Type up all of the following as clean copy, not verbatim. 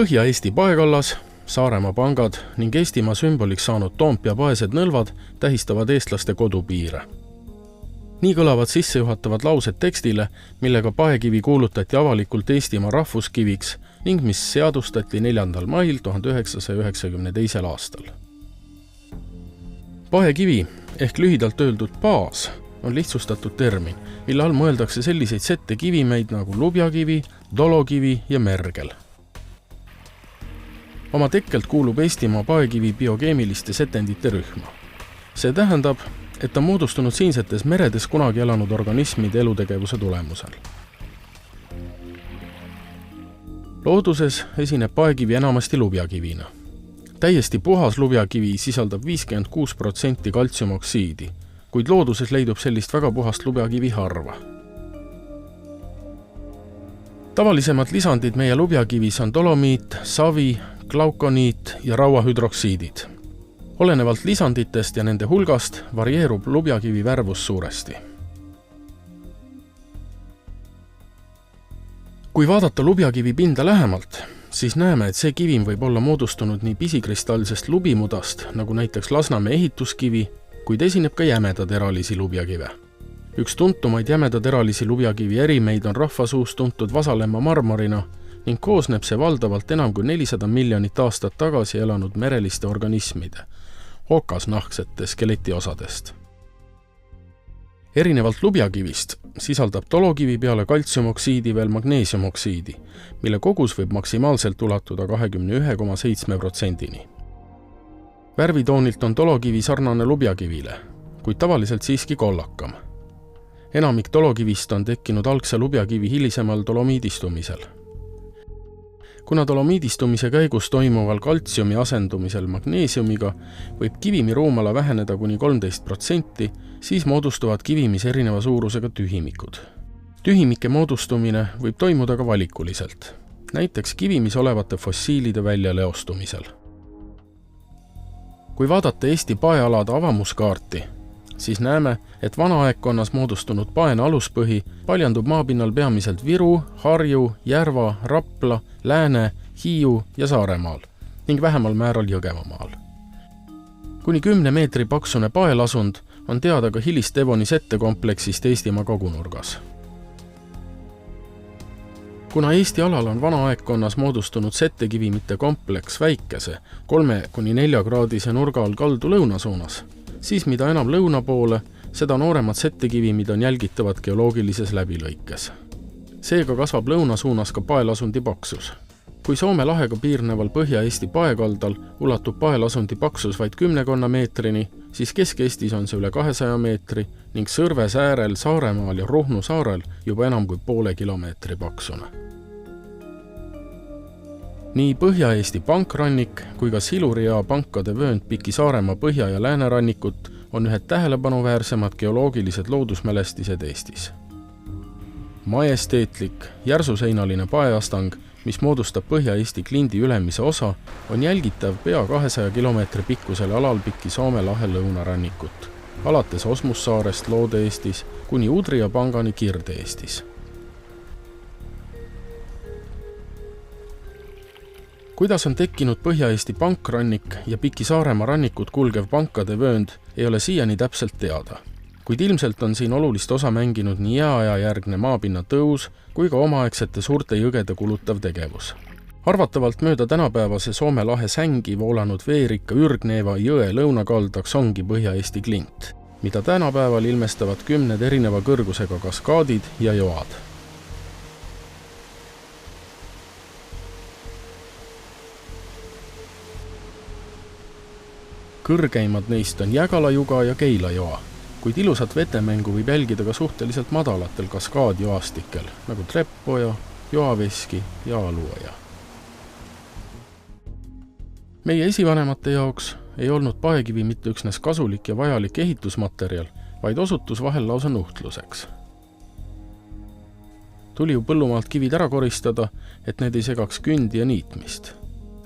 Põhja-Eesti paekallas, Saaremaa pangad ning Eestimaa sümboliks saanud Toompea paesed nõlvad tähistavad eestlaste kodupiire. Nii kõlavad sissejuhatavad laused tekstile, millega paekivi kuulutati avalikult Eestimaa rahvuskiviks ning mis seadustati 4. mail 1992. aastal. Paekivi ehk lühidalt öeldud paas on lihtsustatud termin, mille all mõeldakse selliseid sette kivimeid nagu lubjakivi, dolokivi ja mergel. Oma tekkelt kuulub Eestimaa paekivi biokeemiliste setendite rühma. See tähendab, et on moodustunud siinsetes meredes kunagi elanud organismide elutegevuse tulemusel. Looduses esineb paekivi enamasti lubjakivina. Täiesti puhas lubjakivi sisaldab 56% kaltsiumoksiidi, kuid looduses leidub sellist väga puhast lubjakivi harva. Tavalisemad lisandid meie lubjakivis on dolomiit, savi, glaukoniit ja rauahüdroksiidid. Olenevalt lisanditest ja nende hulgast varieerub lubjakivi värvus suuresti. Kui vaadata lubjakivi pinda lähemalt, siis näeme, et see kivim võib olla moodustunud nii pisikristalsest lubimudast, nagu näiteks Lasnamäe ehituskivi, kuid esineb ka jämedateralisi lubjakive. Üks tuntumaid jämedateralisi lubjakivi erimeid on rahvasuus tuntud Vasalemma marmorina ning koosneb see valdavalt enam kui 400 miljonit aastat tagasi elanud mereliste organismide, okasnahksete skeletiosadest. Erinevalt lubjakivist sisaldab dolokivi peale kaltsiumoksiidi veel magneesiumoksiidi, mille kogus võib maksimaalselt ulatuda 21,7%-ni. Värvitoonilt on dolokivi sarnane lubjakivile, kuid tavaliselt siiski kollakam. Enamik dolokivist on tekkinud algse lubjakivi hilisemal dolomiidistumisel. Kuna dolomiidistumise käigus toimuval kaltsiumi asendumisel magneesiumiga võib kivimi ruumala väheneda kuni 13%, siis moodustuvad kivimis erineva suurusega tühimikud. Tühimike moodustumine võib toimuda ka valikuliselt, näiteks kivimis olevate fossiilide väljaleostumisel. Kui vaadata Eesti paealade avamuskaarti, siis näeme, et vanaaegkonnas moodustunud paene aluspõhi paljandub maapinnal peamiselt Viru, Harju, Järva, Rapla, Lääne, Hiiu ja Saaremaal ning vähemal määral Jõgevamaal. Kuni 10 meetri paksune paelasund on teada ka Hilist-Devoni settekompleksist Eestimaa kogunurgas. Kuna Eesti alal on vanaaegkonnas moodustunud settekivimite kompleks väikese 3–4 kraadise nurga all kaldu lõunasuunas, siis mida enam lõuna poole, seda nooremad settekivimid on jälgitavad geoloogilises läbilõikes. Seega kasvab lõunasuunas ka paelasundi paksus. Kui Soome lahega piirneval Põhja-Eesti paekaldal ulatub paelasundi paksus vaid 10 meetrini, siis Kesk-Eestis on see üle 200 meetri ning Sõrves äärel Saaremaal ja Ruhnu saarel juba enam kui poole kilomeetri paksune. Nii Põhja-Eesti pankrannik kui ka Siluriaa pankade vöönd piki Saaremaa põhja- ja läänerannikut on ühed tähelepanuväärsemad geoloogilised loodusmälestised Eestis. Majesteetlik, järsuseinaline paeastang, mis moodustab Põhja-Eesti klindi ülemise osa, on jälgitav pea 200 kilomeetri pikkusel alal piki Soome lahe lõunarannikut, alates Osmussaarest Loode-Eestis kuni Udria pangani Kirde-Eestis. Kuidas on tekkinud Põhja-Eesti pankrannik ja piki Saaremaa rannikut kulgev pankade vöönd, ei ole siiani täpselt teada, kuid ilmselt on siin olulist osa mänginud nii jääaja järgne maapinna tõus kui ka omaaegsete suurte jõgede kulutav tegevus. Arvatavalt mööda tänapäevase Soome lahe sängi voolanud veerikka Ürgneeva jõe lõunakaldaks ongi Põhja-Eesti klint, mida tänapäeval ilmestavad 10 erineva kõrgusega kaskaadid ja joad. Kõrgeimad neist on Jägalajuga ja Keilajoa, kuid ilusat vetemängu võib jälgida ka suhteliselt madalatel kaskaadjoastikel, nagu Treppoja, Joaveski ja Aluoja. Meie esivanemate jaoks ei olnud paekivi mitte üksnes kasulik ja vajalik ehitusmaterjal, vaid osutus vahel lausa nuhtluseks. Tuli ju põllumaalt kivid ära koristada, et need ei segaks kündi ja niitmist.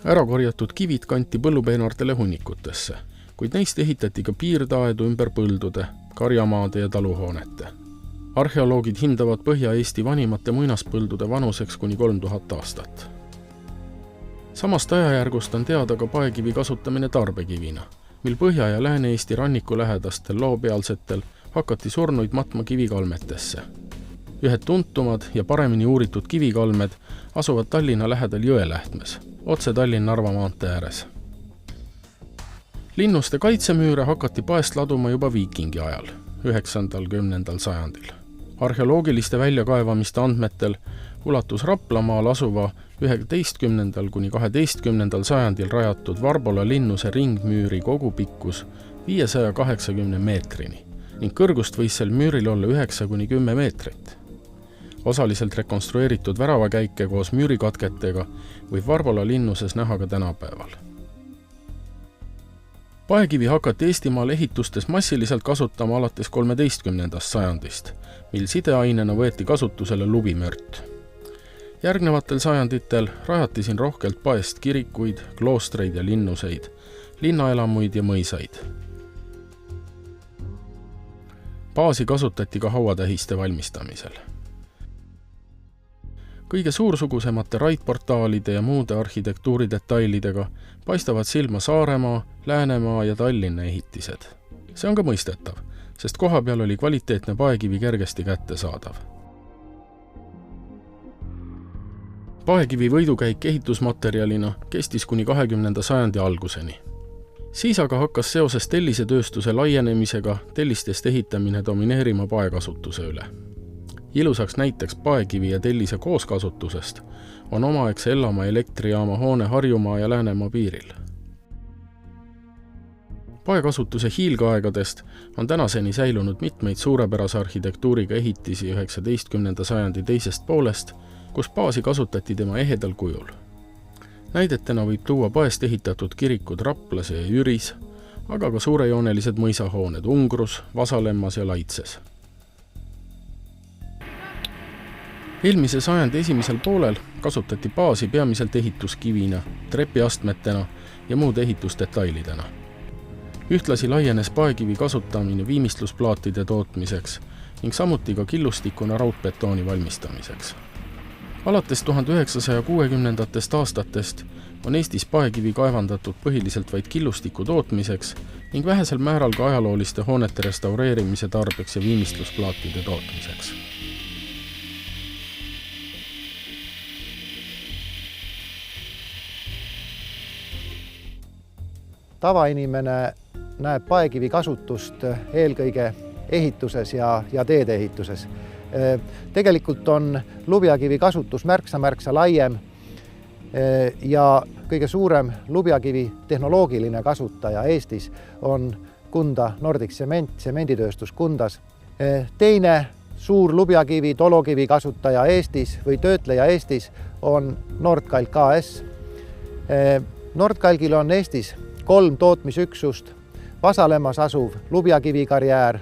Ärakorjatud kivid kanti põllupeenartele hunnikutesse, kuid neist ehitati ka piirdaedu ümber põldude, karjamaade ja taluhoonete. Arheoloogid hindavad Põhja-Eesti vanimate muinaspõldude vanuseks kuni 3000 aastat. Samast ajajärgust on teada ka paekivi kasutamine tarbekivina, mil Põhja- ja Lääne-Eesti ranniku lähedastel loopealsetel hakati surnuid matma kivikalmetesse. Ühed tuntumad ja paremini uuritud kivikalmed asuvad Tallinna lähedal Jõelähtmes, otse Tallinna-Narva maantee ääres. Linnuste kaitsemüüre hakati paest laduma juba viikingi ajal, 9.–10. sajandil. Arheoloogiliste väljakaevamiste andmetel ulatus Raplamaal asuva 11. kuni 12. sajandil rajatud Varbola linnuse ringmüüri kogupikkus 580 meetrini ning kõrgust võis sel müüril olla 9–10 meetrit. Osaliselt rekonstrueeritud väravakäike koos müürikatketega võib Varbola linnuses näha ka tänapäeval. Paekivi hakati Eestimaal ehitustes massiliselt kasutama alates 13. sajandist, mil sideainena võeti kasutusele lubimört. Järgnevatel sajanditel rajati siin rohkelt paest kirikuid, kloostreid ja linnuseid, linnaelamuid ja mõisaid. Baasi kasutati ka hauatähiste valmistamisel. Kõige suursugusemate raidportaalide ja muude arhitektuuridetailidega paistavad silma Saaremaa, Läänemaa ja Tallinna ehitised. See on ka mõistetav, sest koha peal oli kvaliteetne paekivi kergesti kättesaadav. Paekivi võidukäik ehitusmaterjalina kestis kuni 20. sajandi alguseni. Siis aga hakkas seoses tellisetööstuse laienemisega tellistest ehitamine domineerima paekasutuse üle. Ilusaks näiteks paekivi ja tellise kooskasutusest on omaaegse Ellamaa elektrijaama hoone Harjumaa ja Läänemaa piiril. Paekasutuse hiilgeaegadest on tänaseni säilunud mitmeid suurepärase arhitektuuriga ehitisi 19. sajandi teisest poolest, kus baasi kasutati tema ehedal kujul. Näidetena võib tuua paest ehitatud kirikud Raplas ja Jüris, aga ka suurejoonelised mõisahooned Ungrus, Vasalemmas ja Laitses. Eelmise sajandi esimesel poolel kasutati baasi peamiselt ehituskivina, trepiastmetena ja muude ehitusdetailidena. Ühtlasi laienes paekivi kasutamine viimistlusplaatide tootmiseks ning samuti ka killustikuna raudbetooni valmistamiseks. Alates 1960. aastatest on Eestis paekivi kaevandatud põhiliselt vaid killustiku tootmiseks ning vähesel määral ka ajalooliste hoonete restaureerimise tarbeks ja viimistlusplaatide tootmiseks. Tavainimene näeb paekivi kasutust eelkõige ehituses ja teede ehituses. Tegelikult on lubjakivi kasutus märksa laiem ja kõige suurem lubjakivi tehnoloogiline kasutaja Eestis on Kunda Nordic Cement, tsemenditööstus Kundas. Teine suur lubjakivi, tolokivi kasutaja Eestis või töötleja Eestis on Nordkalk AS. Nordkalgil on Eestis 3 tootmisüksust, Vasalemmas asuv lubjakivikarjäär,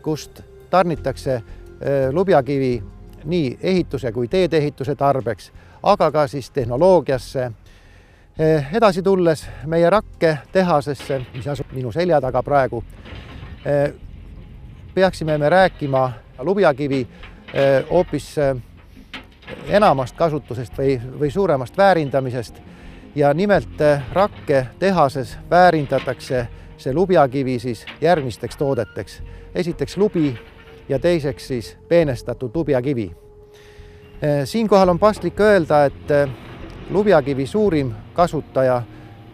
kust tarnitakse lubjakivi nii ehituse kui teedeehituse tarbeks, aga ka siis tehnoloogiasse. Edasi tulles meie Rakke tehasesse, mis asub minu selja taga praegu, peaksime me rääkima lubjakivi hoopis enamast kasutusest või suuremast väärindamisest. Ja nimelt Rakke tehases väärindatakse see lubjakivi siis järgmisteks toodeteks. Esiteks lubi ja teiseks siis peenestatud lubjakivi. Siinkohal on paslik öelda, et lubjakivi suurim kasutaja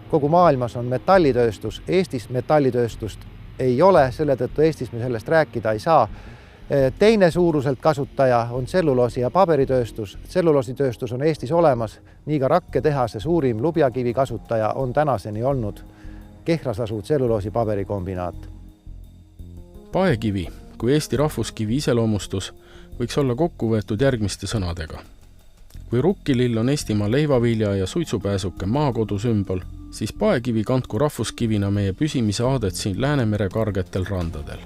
kogu maailmas on metallitööstus. Eestis metallitööstust ei ole, selle tõttu Eestis me sellest rääkida ei saa. Teine suuruselt kasutaja on tselluloosi- ja paberitööstus. Tselluloositööstus on Eestis olemas, nii ka Rakke tehase suurim lubjakivi kasutaja on tänaseni olnud Kehras asuv tselluloosipaberi-kombinaat. Paekivi kui Eesti rahvuskivi iseloomustus võiks olla kokku võetud järgmiste sõnadega. Kui rukkilill on Eestimaa leivavilja ja suitsupääsuke maakodu sümbol, siis paekivi kandku rahvuskivina meie püsimise aadet siin Läänemere kargetel randadel.